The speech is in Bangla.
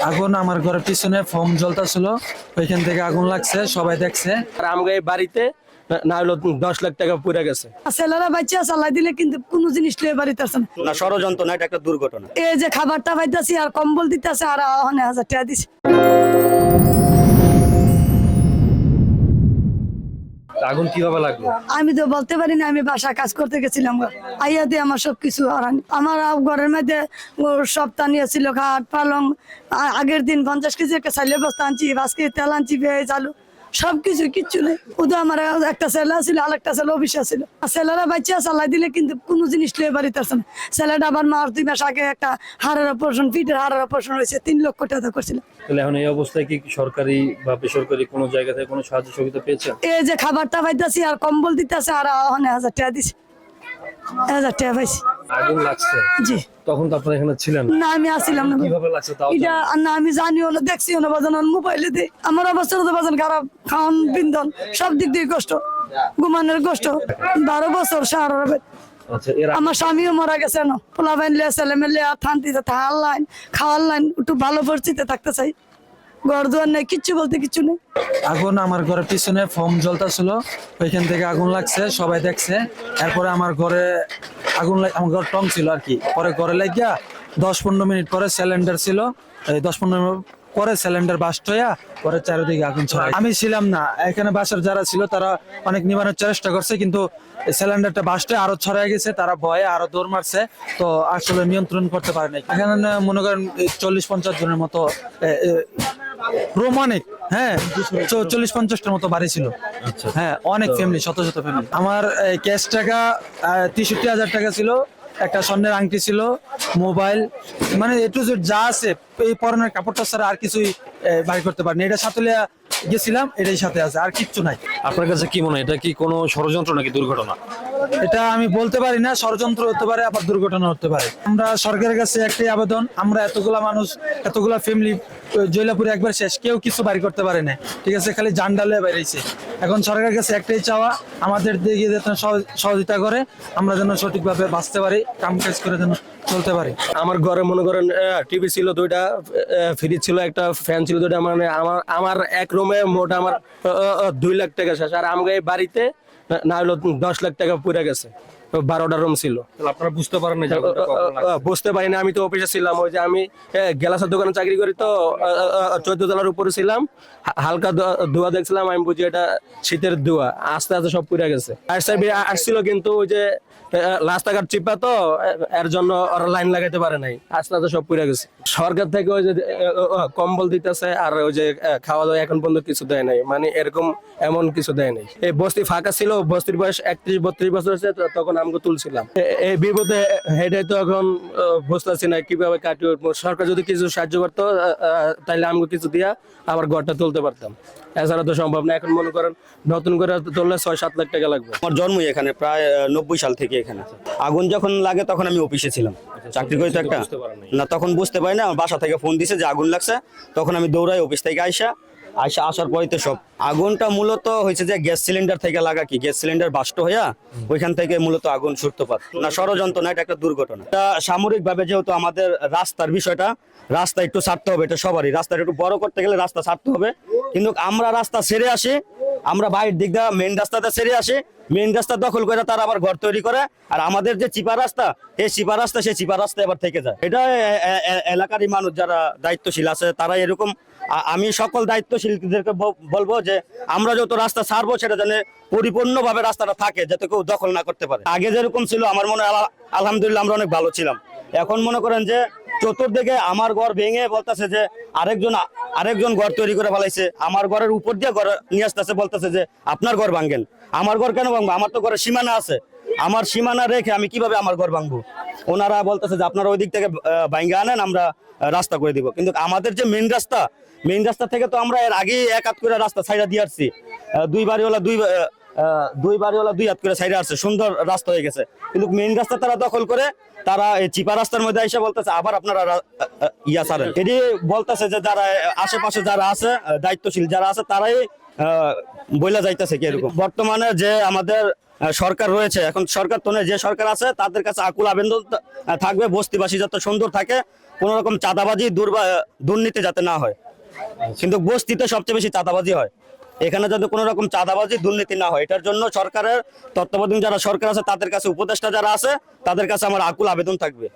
আগুন আমার ঘরের পিছনে ফোম জ্বলতেছিল, ওইখান থেকে আগুন লাগছে, সবাই দেখছে। আর আমাকে এই বাড়িতে না হলো 10 লাখ টাকা পুড়ে গেছে। ছেলেরা বাচ্চা চালাই দিলে কিন্তু কোনো জিনিস লয়ে বাড়িতে আসে না, ষড়যন্ত্র না, এটা একটা দুর্ঘটনা। এই যে খাবারটা পাইতাছি আর কম্বল দিতেছে আর 1000 টাকা দিছে। আগুন কিভাবে লাগলো? আমি তো বলতে পারি না, আমি বাসা কাজ করতে গেছিলাম, আইয়া দিয়ে আমার সবকিছু হারানি। আমার ঘরের মধ্যে সপ্তাহ নিয়েছিল খাট পালং, আগের দিন 50 কেজি একটা চাইলে বস্তা আনছি, 5 কেজি তেল আনছি, পেঁয়াজ আলু সবকিছু, কিচ্ছু নেই। ওটা আমার একটা ছেলে ছিল, আর একটা ছেলে অফিসে ছিল। ছেলেরা বাচ্চা চালাই দিলে কিন্তু কোনো জিনিস লয়ে বাড়িতে আসে না। ছেলেটা আবার মার 2 মাস আগে একটা হাড়ের অপারেশন, পিঠের হাড়ের অপারেশন হয়েছে, 3 লক্ষ টাকা করছিল। তাহলে এখন এই অবস্থায় কি সরকারি বা বেসরকারি কোনো জায়গা থেকে কোনো সাহায্য সহযোগিতা পেয়েছেন? এই যে খাবারটা পাইতাছি আর কম্বল দিতেছে আর 1000 টাকা দিছে, 1000 টাকা পাইছি। আগুন লাগছে জি, তখন তো আপনারা এখানে ছিলেন না। না আমি আসছিলাম না। কিভাবে লাগছে তাও এটা না আমি জানিও না, দেখছিও না, বাজান মোবাইলে দে। আমার অবস্থা তো বাজান খারাপ, খাওয়ান বিন্দন সব দিক দিয়ে কষ্ট, ঘুমানোর কষ্ট। 12 বছর সারা। আচ্ছা, এর আমার স্বামীও মারা গেছে, না পোলা বাইনলে ছেলে মেলে আর থানতিতে থাকার লাইন, খাওয়ার লাইন, একটু ভালো পরিস্থিতিতে থাকতে চাই। ঘর দুয়ার নেই, কিচ্ছু বলতে কিচ্ছু নেই। আগুন আমার ঘরের পিছনে ফোম জ্বলতেছিল, ওইখান থেকে আগুন লাগছে, সবাই দেখছে। এরপরে আমার ঘরে আগুন আমার ঘর টং ছিল আর কি, পরে ঘরে লাগিয়া 10-15 মিনিট পরে সিলিন্ডার ছিল, এই 10-15 মিনিট পরে সিলিন্ডার বাস্ট হইয়া পরে চারিদিকে আগুন ছড়ায়। আমি ছিলাম না এখানে, বাসার যারা ছিল তারা অনেক নিবানোর চেষ্টা করছে, কিন্তু সিলিন্ডারটা বাস্টে আরো ছড়ায় গেছে, তারা ভয়ে আরো দৌড় মারছে, তো আসলে নিয়ন্ত্রণ করতে পারে নাই। এখানে মনে করেন 40-50 জনের মতো রুম, অনেক, হ্যাঁ 40-50টার মতো বাড়ি ছিল। হ্যাঁ, অনেক ফ্যামিলি, শত শত ফ্যামিলি। আমার ক্যাশ টাকা 63,000 টাকা ছিল, একটা স্বর্ণের আংটি ছিল, মোবাইল, মানে একটু যা আছে, এই পরনের কাপড়টা ছাড়া আর কিছুই বাড়ি করতে পারিনি। এটা সাতুলিয়া গেছিলাম, এটাই সাথে আছে, আর কিচ্ছু নাই। আপনার কাছে কি মনে হয়, এটা কি কোনো ষড়যন্ত্র নাকি দুর্ঘটনা? এটা আমি বলতে পারি না, ষড়যন্ত্র হতে পারে, আবার দুর্ঘটনা হতে পারে। আমরা সরকারের কাছে একটাই আবেদন, আমরা এতগুলা মানুষ, এতগুলা ফ্যামিলি জৈলাপুরে একবার শেষ, কেউ কিছু বাড়ি করতে পারে না, ঠিক আছে, খালি জান্ডালে বেরিয়েছে। এখন সরকারের কাছে একটাই চাওয়া, আমাদের দিকে যেন সহযোগিতা করে, আমরা যেন সঠিকভাবে বাঁচতে পারি, কাম কাজ করে যেন চলতে পারি। আমার ঘরে মনে করেন টিভি ছিল 2টা, ফ্রিজ ছিল একটা, ফ্যান ছিল 2টা, মানে আমার এক রুমে মোট আমার 2 লাখ টাকা শেষ। আর আমাকে এই বাড়িতে না হলো 10 লাখ টাকা পুড়ে গেছে। 12টা রুম ছিল। আপনারা বুঝতে পারেন না? বুঝতে পারি না, আমি তো অফিসে ছিলাম। ওই যে আমি গ্লাসের দোকানে চাকরি করি, তো 14 তলার উপরে ছিলাম, হালকা ধোয়া দেখছিলাম, আমি বুঝি এটা শীতের ধোয়া। আস্তে আস্তে সব পুড়ে গেছে। আসছিল, কিন্তু ওই যে রাস্তাঘাট চিপা, তো এর জন্য ওরা লাইন লাগাইতে পারে নাই, আস্তে আস্তে সব পুড়ে গেছে। সরকার থেকে ওই যে কম্বল দিতেছে, আর ওই যে খাওয়া দাওয়া এখন পর্যন্ত কিছু দেয় নাই, মানে এমন কিছু দেয় নাই। এই বস্তি ফাঁকা ছিল, বস্তির বয়স 31-32 বছর হচ্ছে, তখন আমাকে তুলছিলাম। এই বিপদে হেঁটে তো এখন বুঝতেছি না কিভাবে কাটিয়ে উঠবো। সরকার যদি কিছু সাহায্য করতো, তাহলে আমাকে কিছু দিয়া আবার ঘরটা তুলতে পারতাম। এছাড়া তো সম্ভব না। এখন মনে করেন নতুন করে তুললে 6-7 লাখ টাকা লাগবে। আমার জন্মই এখানে, প্রায় 90 সাল থেকে এখানে। আগুন যখন লাগে তখন আমি অফিসে ছিলাম, চাকরি করি তো একটা, না তখন বুঝতে পারি না। আমার বাসা থেকে ফোন দিছে যে আগুন লাগছে, তখন আমি দৌড়াই অফিস থেকে আসার পরে তো সব আগুনটা মূলত হয়েছে যে গ্যাস সিলিন্ডার থেকে লাগা, কি গ্যাস সিলিন্ডার বাস্ট হইয়া ওইখান থেকে মূলত আগুন সূত্রপাত। না, ষড়যন্ত্র না, এটা একটা দুর্ঘটনা। এটা সামরিক ভাবে, যেহেতু আমাদের রাস্তার বিষয়টা, রাস্তা একটু ছাড়তে হবে, এটা সবারই। রাস্তাটা একটু বড় করতে গেলে রাস্তা ছাড়তে হবে, কিন্তু আমরা রাস্তা ছেড়ে আসি, আমরা বাইরের দিক দিয়ে মেইন রাস্তাটা ছেড়ে আসি, মেইন রাস্তা দখল করে তারা আবার ঘর তৈরি করে। আর আমাদের যে চিপা রাস্তা, এই চিপা রাস্তা, সেই চিপা রাস্তা এবার থেকে যায়। এটা এলাকারই মানুষ যারা দায়িত্বশীল আছে, তারা এরকম। আমি সকল দায়িত্বশীলদেরকে বলবো যে আমরা যত রাস্তা ছাড়বো, সেটা যেন পরিপূর্ণভাবে রাস্তাটা থাকে, যাতে কেউ দখল না করতে পারে। আগে যেরকম ছিল, আমার মনে হয় আলহামদুলিল্লাহ আমরা অনেক ভালো ছিলাম। এখন মনে করেন যে চতুর্দিকে আমার ঘর ভেঙে বলতেছে যে আরেকজন ঘর তৈরি করে ফেলাইছে, আমার ঘরের উপর দিয়ে ঘর নিয়ে আসতেছে, বলতেছে যে আপনার ঘর ভাঙেন। আমার ঘর কেন ভাঙবো? আমার তো ঘরের সীমানা আছে, আমার সীমানা রেখে আমি কিভাবে আমার ঘর ভাঙবো? ওনারা বলতেছে যে আপনারা ওই দিক থেকে ভাঙা আনেন, আমরা রাস্তা করে দিব। কিন্তু আমাদের যে মেইন রাস্তা থেকে তো আমরা এর আগে এক হাত করে রাস্তা ছাইড়া দিয়ে আসছি। 2 বাড়িওয়ালা দুই বাড়িওয়ালা দুই হাত করে সাইডে আসছে, সুন্দর রাস্তা হয়ে গেছে, কিন্তু মেইন রাস্তা তারা দখল করে তারা এই চিপা রাস্তার মধ্যে এসে বলতেছে আবার আপনারা ইয়া ছাড়েন। এটি বলতেছে যে যারা আশেপাশে যারা আছে দায়িত্বশীল যারা আছে তারাই বইলা যাইতেছে কি এরকম। বর্তমানে যে আমাদের সরকার রয়েছে, এখন সরকার তো যে সরকার আছে তাদের কাছে আকুল আবেদন থাকবে বস্তিবাসী যাতে সুন্দর থাকে, কোন রকম চাঁদাবাজি দুর্নীতি যাতে না হয়। কিন্তু বস্তিতে সবচেয়ে বেশি চাঁদাবাজি হয়, এখানে যাতে কোনো রকম চাঁদাবাজি দুর্নীতি না হয়, এটার জন্য সরকারের তত্ত্বাবধান যারা সরকার আছে তাদের কাছে উপদেষ্টা যারা আছে তাদের কাছে আমার আকুল আবেদন থাকবে।